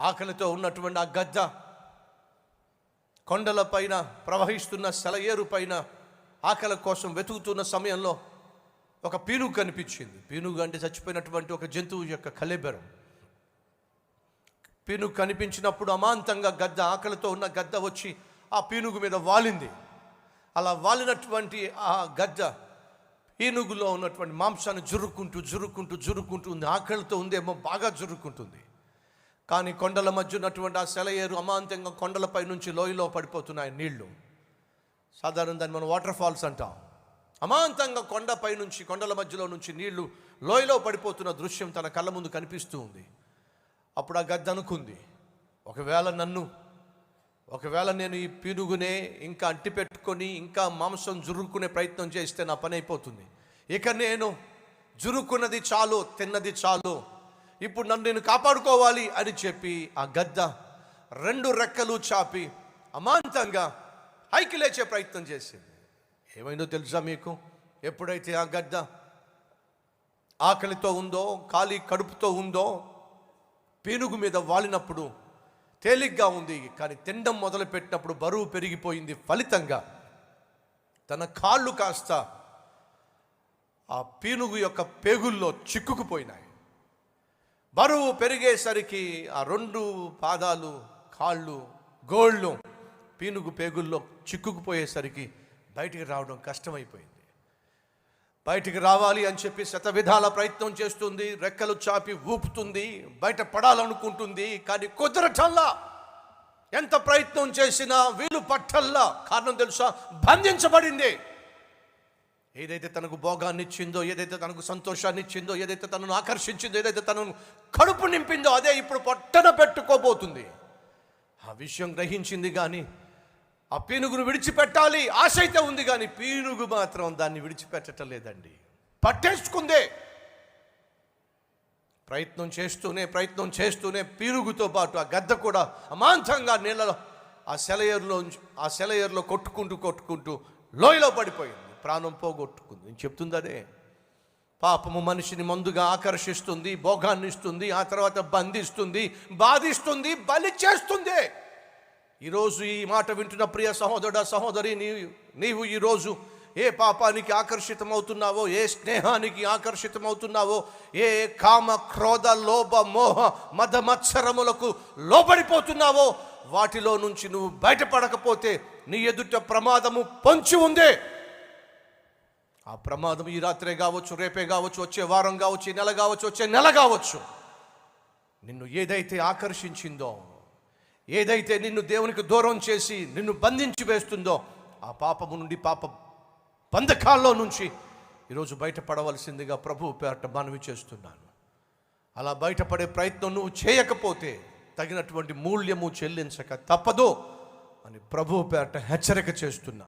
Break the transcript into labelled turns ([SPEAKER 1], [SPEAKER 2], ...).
[SPEAKER 1] ఆకలితో ఉన్నటువంటి ఆ గద్ద కొండల పైన ప్రవహిస్తున్న సెలయేరు పైన ఆకలి కోసం వెతుకుతున్న సమయంలో ఒక పీనుగు కనిపించింది. పీనుగు అంటే చచ్చిపోయినటువంటి ఒక జంతువు యొక్క కళేబరం. పీనుగు కనిపించినప్పుడు అమాంతంగా గద్ద, ఆకలితో ఉన్న గద్ద వచ్చి ఆ పీనుగు మీద వాలింది. అలా వాలినటువంటి ఆ గద్ద పీనుగులో ఉన్నటువంటి మాంసాన్ని జురుక్కుంటూ ఉంది. ఆకలితో ఉందేమో, బాగా జురుక్కుంటుంది. కానీ కొండల మధ్య ఉన్నటువంటి ఆ సెలయేరు అమాంతంగా కొండలపై నుంచి లోయలో పడిపోతున్నాయి నీళ్లు. సాధారణ దాన్ని మనం వాటర్ ఫాల్స్ అంటాం. అమాంతంగా కొండపై నుంచి, కొండల మధ్యలో నుంచి నీళ్లు లోయలో పడిపోతున్న దృశ్యం తన కళ్ళ ముందు కనిపిస్తూ ఉంది. అప్పుడు ఆ గద్ద అనుకుంది, ఒకవేళ నేను ఈ పీనుగునే ఇంకా అంటి పెట్టుకొని ఇంకా మాంసం జురుక్కునే ప్రయత్నం చేస్తే నా పని అయిపోతుంది. ఇక నేను జురుక్కున్నది చాలు, తిన్నది చాలు, ఇప్పుడు నన్ను నేను కాపాడుకోవాలి అని చెప్పి ఆ గద్ద 2 రెక్కలు చాపి అమాంతంగా పైకి లేచే ప్రయత్నం చేసింది. ఏమైందో తెలుసా మీకు? ఎప్పుడైతే ఆ గద్ద ఆకలితో ఉందో, ఖాళీ కడుపుతో ఉందో, పీనుగు మీద వాలినప్పుడు తేలిగ్గా ఉంది. కానీ తినడం మొదలుపెట్టినప్పుడు బరువు పెరిగిపోయింది. ఫలితంగా తన కాళ్ళు కాస్త ఆ పీనుగు యొక్క పేగుల్లో చిక్కుకుపోయినాయి. బరువు పెరిగేసరికి ఆ 2 పాదాలు, కాళ్ళు, గోళ్ళు పీనుగు పేగుల్లో చిక్కుకుపోయేసరికి బయటికి రావడం కష్టమైపోయింది. బయటికి రావాలి అని చెప్పి శతవిధాల ప్రయత్నం చేస్తుంది, రెక్కలు చాపి ఊపుతుంది, బయట పడాలనుకుంటుంది. కానీ కుదరటల్లా, ఎంత ప్రయత్నం చేసినా వీలు పట్టల్లా. కారణం తెలుసా? బంధించబడింది. ఏదైతే తనకు భోగాన్ని ఇచ్చిందో, ఏదైతే తనకు సంతోషాన్ని ఇచ్చిందో, ఏదైతే తనను ఆకర్షించిందో, ఏదైతే తనను కడుపు నింపిందో, అదే ఇప్పుడు పొట్టన పెట్టుకోబోతుంది. ఆ విషయం గ్రహించింది. కానీ ఆ పీనుగును విడిచిపెట్టాలి ఆశ అయితే ఉంది, కానీ పీనుగు మాత్రం దాన్ని విడిచిపెట్టడం లేదండి. పట్టేసుకుందే. ప్రయత్నం చేస్తూనే పీనుగుతో పాటు ఆ గద్ద కూడా అమాంతంగా నీళ్ళలో ఆ సెలయేరులో కొట్టుకుంటూ లోయలో పడిపోయింది. ప్రాణం పోగొట్టుకుంది. నేను చెప్తుంది అదే. పాపము మనిషిని ముందుగా ఆకర్షిస్తుంది, భోగాన్ని ఇస్తుంది, ఆ తర్వాత బంధిస్తుంది, బాధిస్తుంది, బలి చేస్తుంది. ఈరోజు ఈ మాట వింటున్న ప్రియ సహోదరుడా, సహోదరి, నీవు ఈరోజు ఏ పాపానికి ఆకర్షితమవుతున్నావో, ఏ స్నేహానికి ఆకర్షితమవుతున్నావో, ఏ కామ, క్రోధ, లోభ, మోహ, మద మత్సరములకు లోబడిపోతున్నావో, వాటిలో నుంచి నువ్వు బయటపడకపోతే నీ ఎదుట ప్రమాదము పొంచి ఉందే. ఆ ప్రమాదం ఈ రాత్రే కావచ్చు, రేపే కావచ్చు, వచ్చే వారం కావచ్చు, ఈ నెల కావచ్చు, వచ్చే నెల కావచ్చు. నిన్ను ఏదైతే ఆకర్షించిందో, ఏదైతే నిన్ను దేవునికి దూరం చేసి నిన్ను బంధించి వేస్తుందో, ఆ పాపము నుండి, పాప బంధకాల్లో నుంచి ఈరోజు బయటపడవలసిందిగా ప్రభువు పేరట మనవి చేస్తున్నాను. అలా బయటపడే ప్రయత్నం నువ్వు చేయకపోతే తగినటువంటి మూల్యము చెల్లించక తప్పదు అని ప్రభువు పేరట హెచ్చరిక చేస్తున్నా.